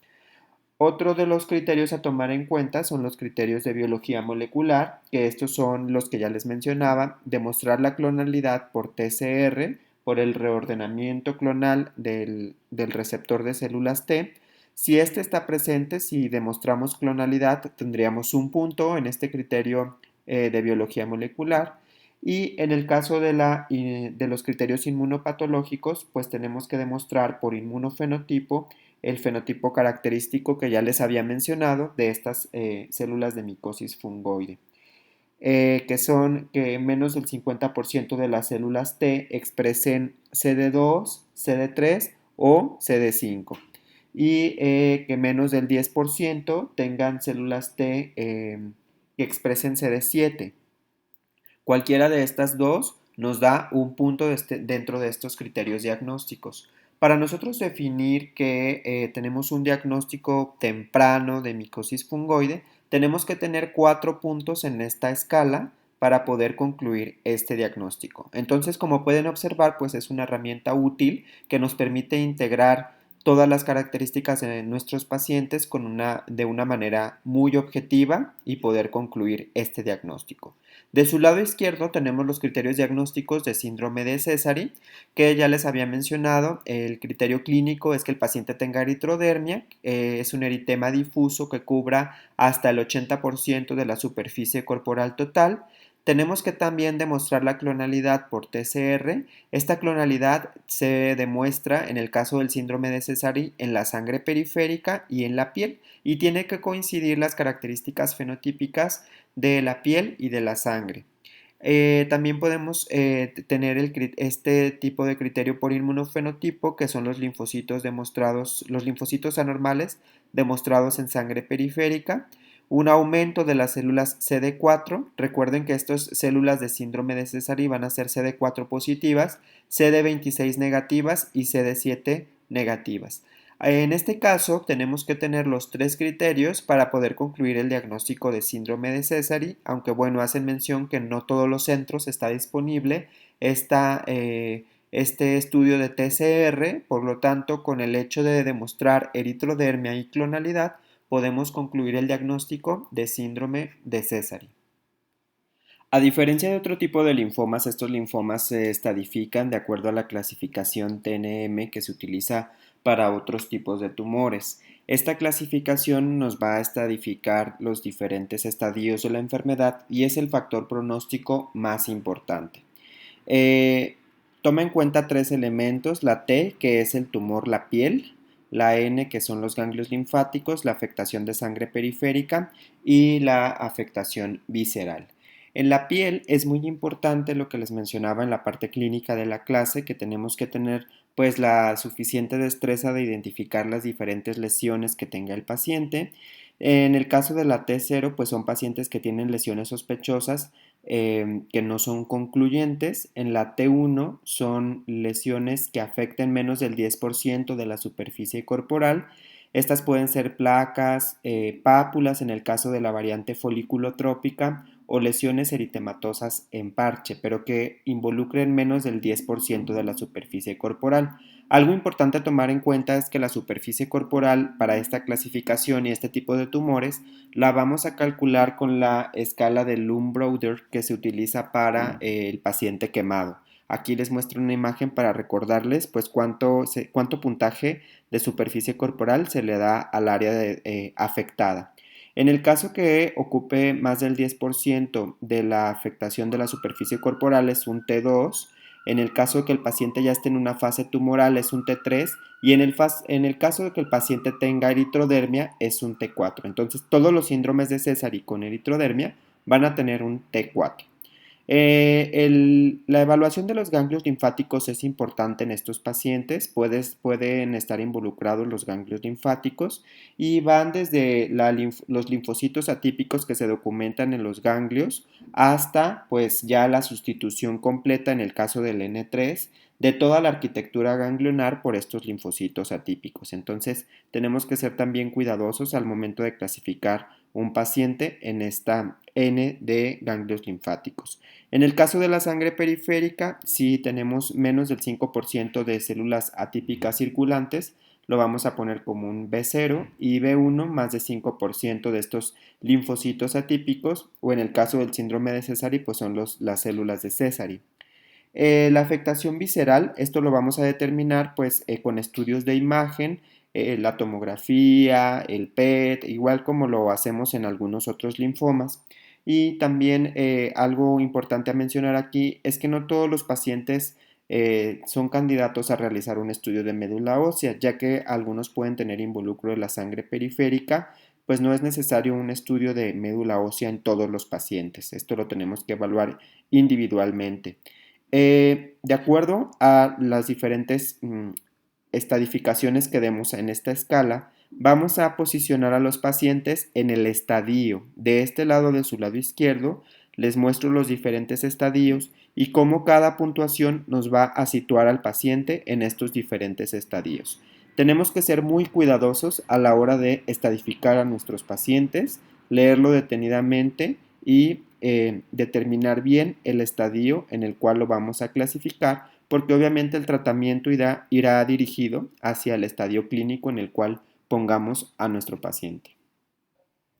Speaker 1: Otro de los criterios a tomar en cuenta son los criterios de biología molecular, que estos son los que ya les mencionaba, demostrar la clonalidad por TCR, por el reordenamiento clonal del receptor de células T. Si este está presente, si demostramos clonalidad, tendríamos un punto en este criterio de biología molecular. Y en el caso de los criterios inmunopatológicos, pues tenemos que demostrar por inmunofenotipo el fenotipo característico que ya les había mencionado de estas células de micosis fungoide, que son que menos del 50% de las células T expresen CD2, CD3 o CD5 y que menos del 10% tengan células T que expresen CD7. Cualquiera de estas dos nos da un punto dentro de estos criterios diagnósticos. Para nosotros definir que tenemos un diagnóstico temprano de micosis fungoide, tenemos que tener 4 puntos en esta escala para poder concluir este diagnóstico. Entonces, como pueden observar, pues es una herramienta útil que nos permite integrar todas las características de nuestros pacientes de una manera muy objetiva y poder concluir este diagnóstico. De su lado izquierdo tenemos los criterios diagnósticos de síndrome de Sézary, que ya les había mencionado. El criterio clínico es que el paciente tenga eritrodermia, es un eritema difuso que cubra hasta el 80% de la superficie corporal total. Tenemos que también demostrar la clonalidad por TCR. Esta clonalidad se demuestra en el caso del síndrome de Sézary en la sangre periférica y en la piel y tiene que coincidir las características fenotípicas de la piel y de la sangre. También podemos tener este tipo de criterio por inmunofenotipo, que son los linfocitos demostrados, los linfocitos anormales demostrados en sangre periférica. Un aumento de las células CD4. Recuerden que estas células de síndrome de Sézary van a ser CD4 positivas, CD26 negativas y CD7 negativas. En este caso, tenemos que tener los 3 criterios para poder concluir el diagnóstico de síndrome de Sézary, aunque bueno, hacen mención que no todos los centros está disponible este estudio de TCR, por lo tanto, con el hecho de demostrar eritrodermia y clonalidad, podemos concluir el diagnóstico de síndrome de Sézary. A diferencia de otro tipo de linfomas, estos linfomas se estadifican de acuerdo a la clasificación TNM que se utiliza para otros tipos de tumores. Esta clasificación nos va a estadificar los diferentes estadios de la enfermedad y es el factor pronóstico más importante. Eh, Toma en cuenta tres elementos: la T, que es el tumor, la piel; la N, que son los ganglios linfáticos; la afectación de sangre periférica y la afectación visceral. En la piel es muy importante lo que les mencionaba en la parte clínica de la clase, que tenemos que tener pues la suficiente destreza de identificar las diferentes lesiones que tenga el paciente. En el caso de la T0, pues son pacientes que tienen lesiones sospechosas que no son concluyentes. En la T1 son lesiones que afecten menos del 10% de la superficie corporal. Estas pueden ser placas, pápulas en el caso de la variante foliculotrópica, o lesiones eritematosas en parche, pero que involucren menos del 10% de la superficie corporal. Algo importante a tomar en cuenta es que la superficie corporal para esta clasificación y este tipo de tumores la vamos a calcular con la escala de Lund-Browder que se utiliza para el paciente quemado. Aquí les muestro una imagen para recordarles pues cuánto puntaje de superficie corporal se le da al área afectada. En el caso que ocupe más del 10% de la afectación de la superficie corporal es un T2. En el caso de que el paciente ya esté en una fase tumoral es un T3, y en el caso de que el paciente tenga eritrodermia es un T4. Entonces todos los síndromes de Sézary con eritrodermia van a tener un T4. La evaluación de los ganglios linfáticos es importante en estos pacientes. Pueden estar involucrados los ganglios linfáticos y van desde los linfocitos atípicos que se documentan en los ganglios hasta pues ya la sustitución completa en el caso del N3 de toda la arquitectura ganglionar por estos linfocitos atípicos. Entonces tenemos que ser también cuidadosos al momento de clasificar un paciente en esta N de ganglios linfáticos. En el caso de la sangre periférica, si tenemos menos del 5% de células atípicas circulantes, lo vamos a poner como un B0, y B1 más de 5% de estos linfocitos atípicos, o en el caso del síndrome de Sézary, pues son las células de Sézary. La afectación visceral, esto lo vamos a determinar pues con estudios de imagen, la tomografía, el PET, igual como lo hacemos en algunos otros linfomas. Y también algo importante a mencionar aquí es que no todos los pacientes son candidatos a realizar un estudio de médula ósea, ya que algunos pueden tener involucro de la sangre periférica, pues no es necesario un estudio de médula ósea en todos los pacientes. Esto lo tenemos que evaluar individualmente. De acuerdo a las diferentes estadificaciones que demos en esta escala, vamos a posicionar a los pacientes en el estadio. De este lado, de su lado izquierdo, les muestro los diferentes estadios y cómo cada puntuación nos va a situar al paciente en estos diferentes estadios. Tenemos que ser muy cuidadosos a la hora de estadificar a nuestros pacientes, leerlo detenidamente y determinar bien el estadio en el cual lo vamos a clasificar, porque obviamente el tratamiento irá dirigido hacia el estadio clínico en el cual pongamos a nuestro paciente.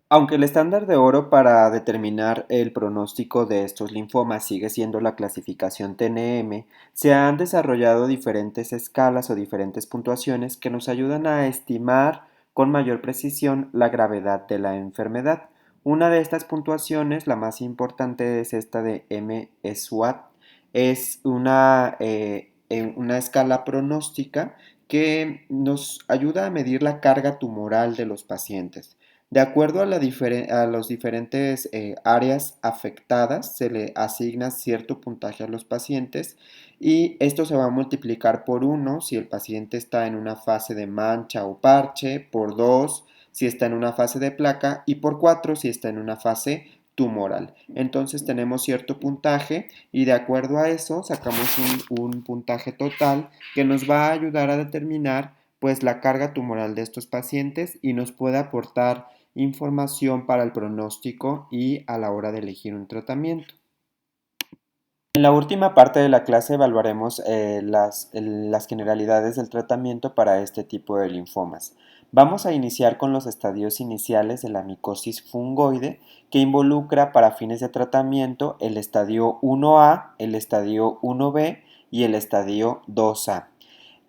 Speaker 1: Aunque el estándar de oro para determinar el pronóstico de estos linfomas sigue siendo la clasificación TNM, se han desarrollado diferentes escalas o diferentes puntuaciones que nos ayudan a estimar con mayor precisión la gravedad de la enfermedad. Una de estas puntuaciones, la más importante, es esta de M-SWAT. Es una escala pronóstica que nos ayuda a medir la carga tumoral de los pacientes. De acuerdo a los diferentes áreas afectadas, se le asigna cierto puntaje a los pacientes, y esto se va a multiplicar por 1 si el paciente está en una fase de mancha o parche, por 2 si está en una fase de placa y por 4 si está en una fase tumoral. Entonces tenemos cierto puntaje y de acuerdo a eso sacamos un puntaje total que nos va a ayudar a determinar pues la carga tumoral de estos pacientes y nos puede aportar información para el pronóstico y a la hora de elegir un tratamiento. En la última parte de la clase evaluaremos las generalidades del tratamiento para este tipo de linfomas. Vamos a iniciar con los estadios iniciales de la micosis fungoide que involucra para fines de tratamiento el estadio 1A, el estadio 1B y el estadio 2A.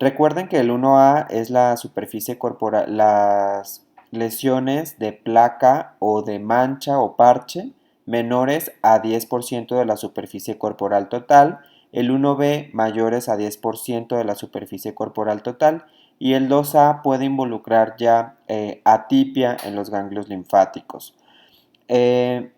Speaker 1: Recuerden que el 1A es la superficie corporal, las lesiones de placa o de mancha o parche menores a 10% de la superficie corporal total, el 1B mayores a 10% de la superficie corporal total y el 2A puede involucrar ya atipia en los ganglios linfáticos.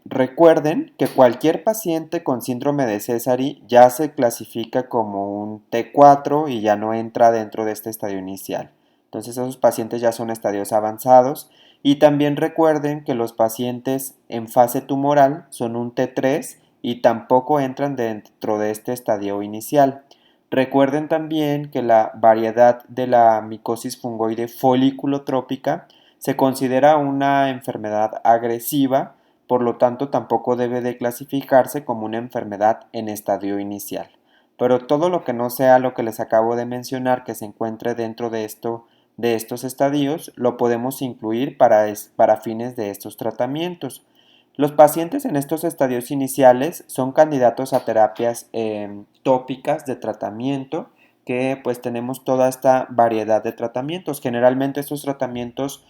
Speaker 1: Recuerden que cualquier paciente con síndrome de Sézary ya se clasifica como un T4 y ya no entra dentro de este estadio inicial. Entonces esos pacientes ya son estadios avanzados y también recuerden que los pacientes en fase tumoral son un T3 y tampoco entran dentro de este estadio inicial. Recuerden también que la variedad de la micosis fungoide foliculotrópica se considera una enfermedad agresiva, por lo tanto tampoco debe de clasificarse como una enfermedad en estadio inicial. Pero todo lo que no sea lo que les acabo de mencionar que se encuentre dentro de estos estadios, lo podemos incluir para fines de estos tratamientos. Los pacientes en estos estadios iniciales son candidatos a terapias tópicas de tratamiento, que pues tenemos toda esta variedad de tratamientos. Generalmente estos tratamientos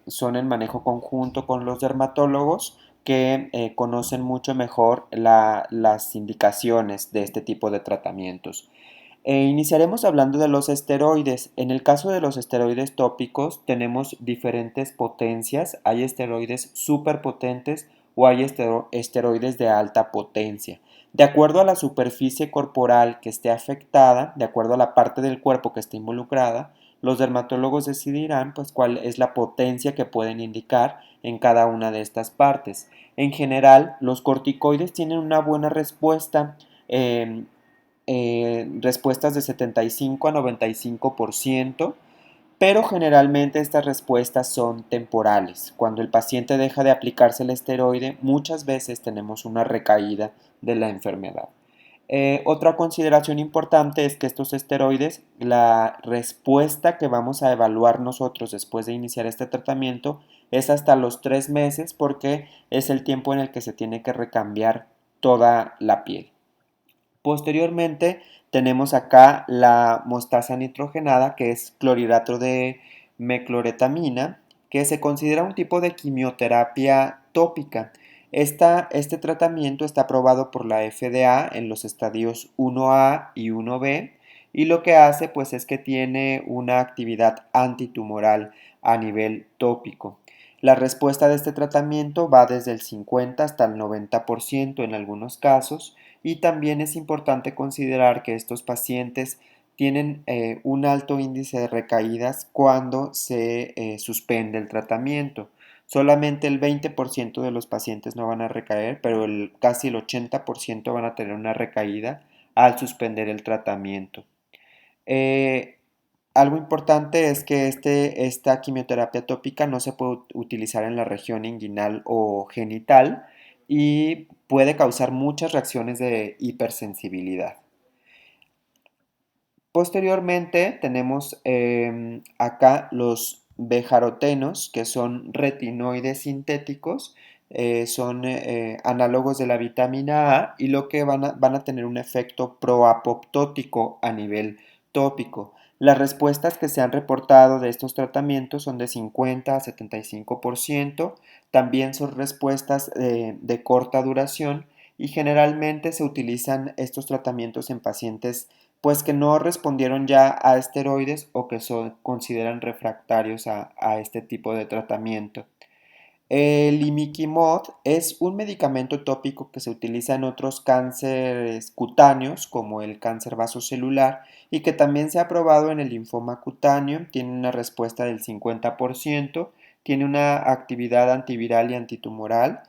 Speaker 1: son en manejo conjunto con los dermatólogos que conocen mucho mejor las indicaciones de este tipo de tratamientos. Iniciaremos hablando de los esteroides. En el caso de los esteroides tópicos tenemos diferentes potencias. Hay esteroides superpotentes o hay esteroides de alta potencia. De acuerdo a la superficie corporal que esté afectada, de acuerdo a la parte del cuerpo que esté involucrada, los dermatólogos decidirán pues cuál es la potencia que pueden indicar en cada una de estas partes. En general, los corticoides tienen una buena respuesta respuestas de 75 a 95%, pero generalmente estas respuestas son temporales. Cuando el paciente deja de aplicarse el esteroide, muchas veces tenemos una recaída de la enfermedad. Otra consideración importante es que estos esteroides, la respuesta que vamos a evaluar nosotros después de iniciar este tratamiento es hasta los 3 meses porque es el tiempo en el que se tiene que recambiar toda la piel. Posteriormente tenemos acá la mostaza nitrogenada, que es clorhidrato de mecloretamina, que se considera un tipo de quimioterapia tópica. Este tratamiento está aprobado por la FDA en los estadios 1A y 1B y lo que hace pues es que tiene una actividad antitumoral a nivel tópico. La respuesta de este tratamiento va desde el 50 hasta el 90% en algunos casos y también es importante considerar que estos pacientes tienen un alto índice de recaídas cuando se suspende el tratamiento. Solamente el 20% de los pacientes no van a recaer, pero casi el 80% van a tener una recaída al suspender el tratamiento. Eh, Algo importante es que esta quimioterapia tópica no se puede utilizar en la región inguinal o genital y puede causar muchas reacciones de hipersensibilidad. Posteriormente tenemos acá los bejarotenos, que son retinoides sintéticos, son análogos de la vitamina A y lo que van a tener un efecto proapoptótico a nivel tópico. Las respuestas que se han reportado de estos tratamientos son de 50 a 75%, también son respuestas de corta duración y generalmente se utilizan estos tratamientos en pacientes pues que no respondieron ya a esteroides o que consideran refractarios a este tipo de tratamiento. El imiquimod es un medicamento tópico que se utiliza en otros cánceres cutáneos como el cáncer vasocelular y que también se ha probado en el linfoma cutáneo, tiene una respuesta del 50%, tiene una actividad antiviral y antitumoral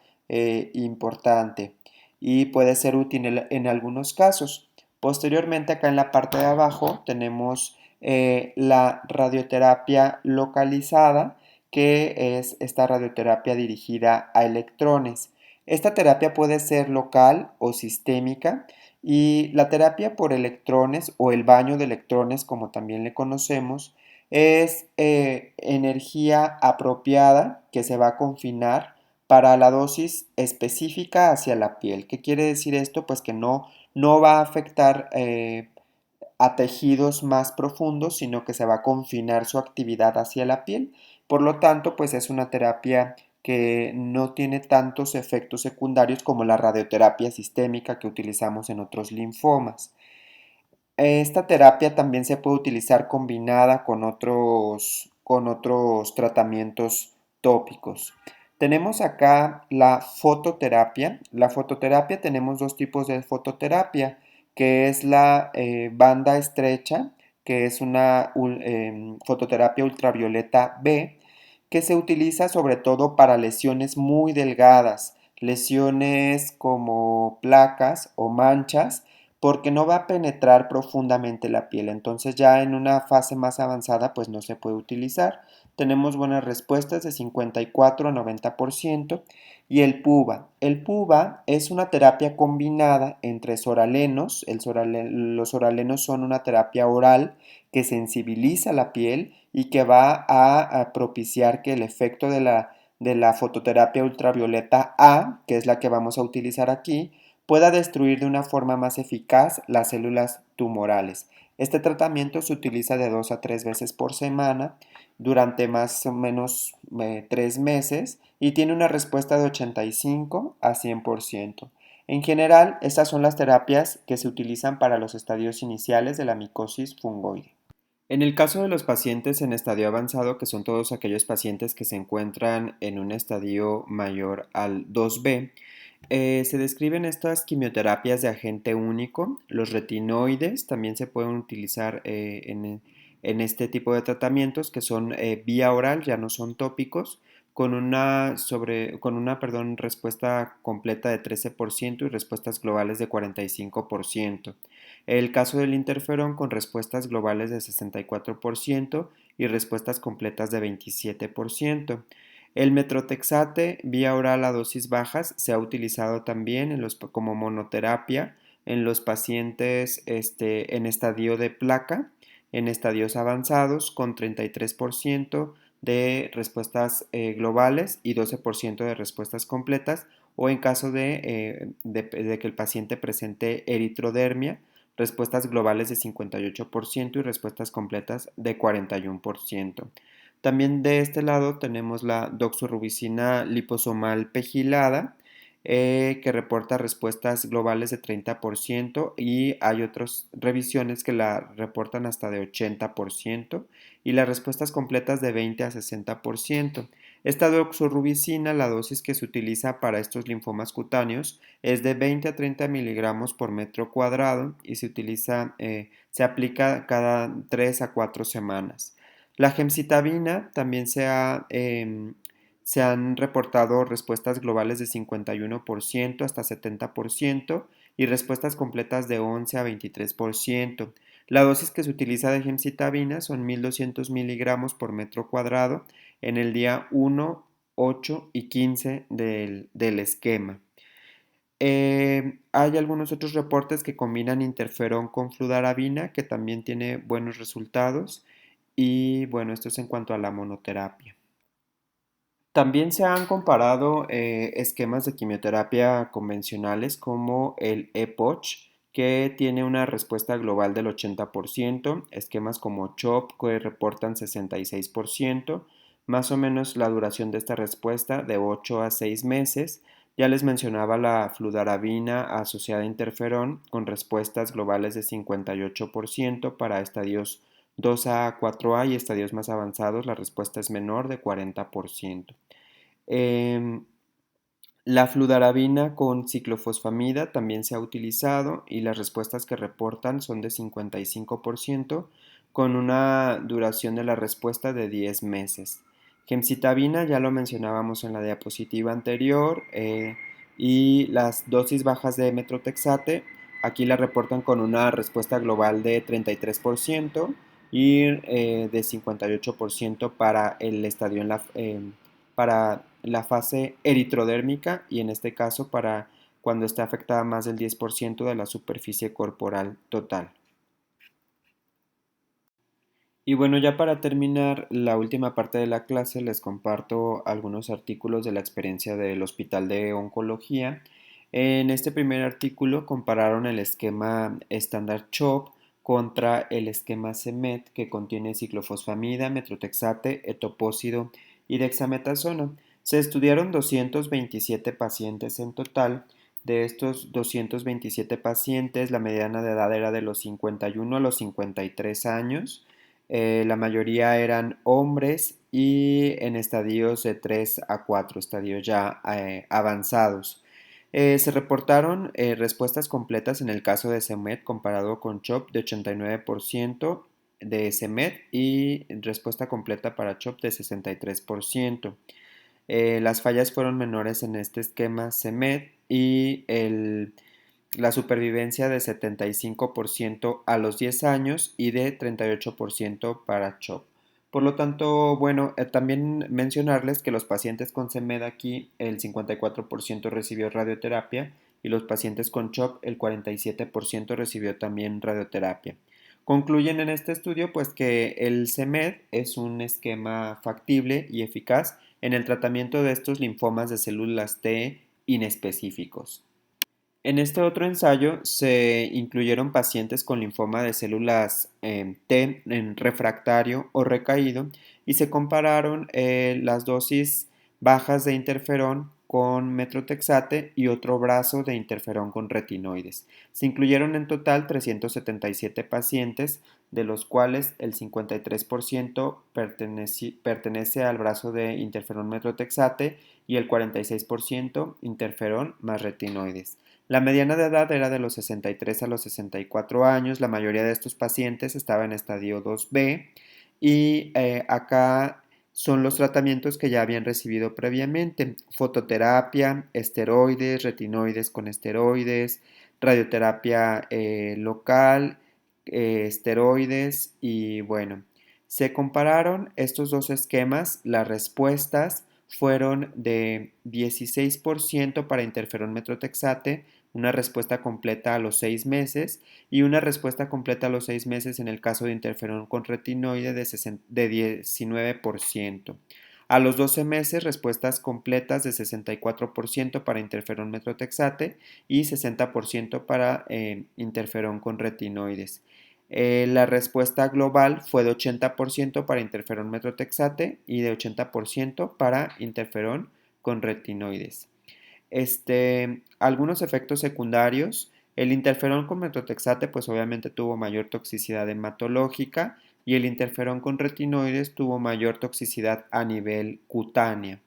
Speaker 1: importante y puede ser útil en algunos casos. Posteriormente, acá en la parte de abajo tenemos la radioterapia localizada, que es esta radioterapia dirigida a electrones. Esta terapia puede ser local o sistémica Y la terapia por electrones o el baño de electrones, como también le conocemos, es energía apropiada que se va a confinar para la dosis específica hacia la piel. ¿Qué quiere decir esto? Pues que no va a afectar a tejidos más profundos, sino que se va a confinar su actividad hacia la piel. Por lo tanto, pues es una terapia que no tiene tantos efectos secundarios como la radioterapia sistémica que utilizamos en otros linfomas. Esta terapia también se puede utilizar combinada con otros tratamientos tópicos. Tenemos acá la fototerapia. La fototerapia tenemos dos tipos de fototerapia, que es la banda estrecha, que es una fototerapia ultravioleta B, que se utiliza sobre todo para lesiones muy delgadas, lesiones como placas o manchas, porque no va a penetrar profundamente la piel. Entonces ya en una fase más avanzada pues no se puede utilizar. Tenemos buenas respuestas de 54 a 90%. Y el PUVA. El PUVA es una terapia combinada entre soralenos. Los soralenos son una terapia oral que sensibiliza la piel y que va a propiciar que el efecto de la fototerapia ultravioleta A, que es la que vamos a utilizar aquí, pueda destruir de una forma más eficaz las células tumorales. Este tratamiento se utiliza de 2 a 3 veces por semana durante más o menos 3 meses y tiene una respuesta de 85 a 100%. En general, estas son las terapias que se utilizan para los estadios iniciales de la micosis fungoide. En el caso de los pacientes en estadio avanzado, que son todos aquellos pacientes que se encuentran en un estadio mayor al 2B, se describen estas quimioterapias de agente único. Los retinoides también se pueden utilizar en este tipo de tratamientos que son vía oral, ya no son tópicos, con una respuesta completa de 13% y respuestas globales de 45%. El caso del interferón con respuestas globales de 64% y respuestas completas de 27%. El metrotexate vía oral a dosis bajas se ha utilizado también como monoterapia en los pacientes en estadio de placa, en estadios avanzados, con 33% de respuestas globales y 12% de respuestas completas, o en caso de que el paciente presente eritrodermia, respuestas globales de 58% y respuestas completas de 41%. También de este lado tenemos la doxorubicina liposomal pegilada, que reporta respuestas globales de 30% y hay otras revisiones que la reportan hasta de 80% y las respuestas completas de 20 a 60%. Esta doxorubicina, la dosis que se utiliza para estos linfomas cutáneos es de 20 a 30 miligramos por metro cuadrado y se aplica cada 3 a 4 semanas. La gemcitabina también se han reportado respuestas globales de 51% hasta 70% y respuestas completas de 11 a 23%. La dosis que se utiliza de gemcitabina son 1200 miligramos por metro cuadrado en el día 1, 8 y 15 del esquema. Hay algunos otros reportes que combinan interferón con fludarabina, que también tiene buenos resultados. Y bueno, esto es en cuanto a la monoterapia. También se han comparado esquemas de quimioterapia convencionales como el EPOCH, que tiene una respuesta global del 80%, esquemas como CHOP que reportan 66%, más o menos la duración de esta respuesta de 8 a 6 meses. Ya les mencionaba la fludarabina asociada a interferón con respuestas globales de 58% para estadios 2A a 4A y estadios más avanzados la respuesta es menor de 40%. Em, la fludarabina con ciclofosfamida también se ha utilizado y las respuestas que reportan son de 55% con una duración de la respuesta de 10 meses. Gemcitabina ya lo mencionábamos en la diapositiva anterior y las dosis bajas de metrotexate aquí la reportan con una respuesta global de 33% y de 58% para el estadio para la fase eritrodérmica y en este caso para cuando está afectada más del 10% de la superficie corporal total. Y bueno, ya para terminar la última parte de la clase les comparto algunos artículos de la experiencia del Hospital de Oncología. En este primer artículo compararon el esquema estándar CHOP contra el esquema CEMET, que contiene ciclofosfamida, metrotexate, etopósido y dexametasona. Se estudiaron 227 pacientes en total. De estos 227 pacientes, la mediana de edad era de los 51 a los 53 años. La mayoría eran hombres y en estadios de 3 a 4, estadios ya avanzados. Se reportaron respuestas completas en el caso de CEMET comparado con CHOP de 89% de CEMET y respuesta completa para CHOP de 63%. Las fallas fueron menores en este esquema CEMET y la supervivencia de 75% a los 10 años y de 38% para CHOP. Por lo tanto, bueno, también mencionarles que los pacientes con CEMED aquí el 54% recibió radioterapia y los pacientes con CHOP el 47% recibió también radioterapia. Concluyen en este estudio pues que el CEMED es un esquema factible y eficaz en el tratamiento de estos linfomas de células T inespecíficos. En este otro ensayo se incluyeron pacientes con linfoma de células T en refractario o recaído y se compararon las dosis bajas de interferón con metrotexate y otro brazo de interferón con retinoides. Se incluyeron en total 377 pacientes, de los cuales el 53% pertenece al brazo de interferón metrotexate y el 46% interferón más retinoides. La mediana de edad era de los 63 a los 64 años, la mayoría de estos pacientes estaba en estadio 2B y acá son los tratamientos que ya habían recibido previamente: fototerapia, esteroides, retinoides con esteroides, radioterapia local, esteroides y bueno, se compararon estos dos esquemas, las respuestas fueron de 16% para interferón metrotexate, una respuesta completa a los 6 meses y una respuesta completa a los 6 meses en el caso de interferón con retinoide de 19%. A los 12 meses, respuestas completas de 64% para interferón metrotexate y 60% para interferón con retinoides. La respuesta global fue de 80% para interferón metrotexate y de 80% para interferón con retinoides. Algunos efectos secundarios: el interferón con metrotexate pues obviamente tuvo mayor toxicidad hematológica y el interferón con retinoides tuvo mayor toxicidad a nivel cutánea.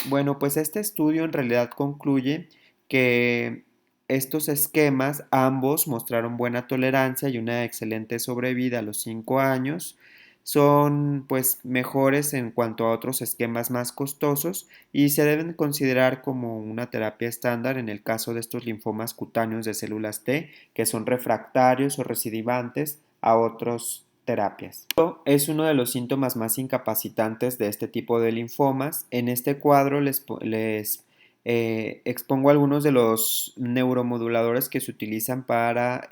Speaker 1: Bueno, pues este estudio en realidad concluye que estos esquemas ambos mostraron buena tolerancia y una excelente sobrevida a los 5 años. Son pues mejores en cuanto a otros esquemas más costosos y se deben considerar como una terapia estándar en el caso de estos linfomas cutáneos de células T que son refractarios o recidivantes a otras terapias. Es uno de los síntomas más incapacitantes de este tipo de linfomas. En este cuadro les expongo algunos de los neuromoduladores que se utilizan para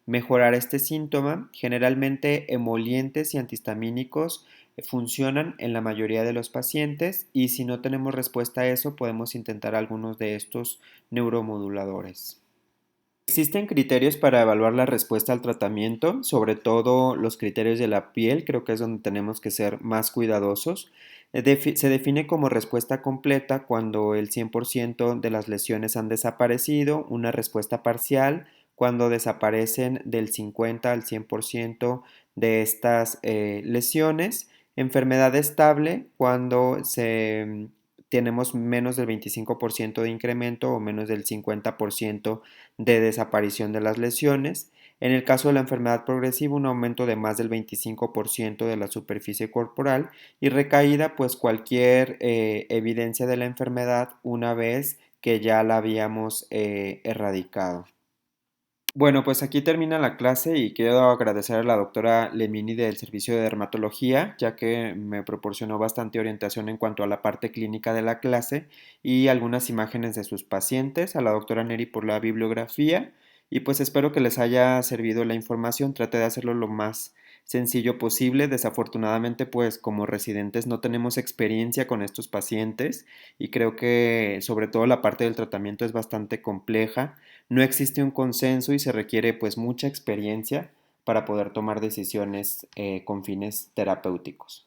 Speaker 1: mejorar este síntoma. Generalmente emolientes y antihistamínicos funcionan en la mayoría de los pacientes y si no tenemos respuesta a eso podemos intentar algunos de estos neuromoduladores. Existen criterios para evaluar la respuesta al tratamiento, sobre todo los criterios de la piel, creo que es donde tenemos que ser más cuidadosos. Se define como respuesta completa cuando el 100% de las lesiones han desaparecido, una respuesta parcial cuando desaparecen del 50 al 100% de estas lesiones, enfermedad estable cuando tenemos menos del 25% de incremento o menos del 50% de desaparición de las lesiones. En el caso de la enfermedad progresiva, un aumento de más del 25% de la superficie corporal y recaída, pues cualquier evidencia de la enfermedad una vez que ya la habíamos erradicado. Bueno, pues aquí termina la clase y quiero agradecer a la doctora Lemini del Servicio de Dermatología, ya que me proporcionó bastante orientación en cuanto a la parte clínica de la clase y algunas imágenes de sus pacientes, a la doctora Neri por la bibliografía y pues espero que les haya servido la información. Traté de hacerlo lo más sencillo posible. Desafortunadamente, pues como residentes no tenemos experiencia con estos pacientes y creo que sobre todo la parte del tratamiento es bastante compleja. No existe un consenso y se requiere pues mucha experiencia para poder tomar decisiones con fines terapéuticos.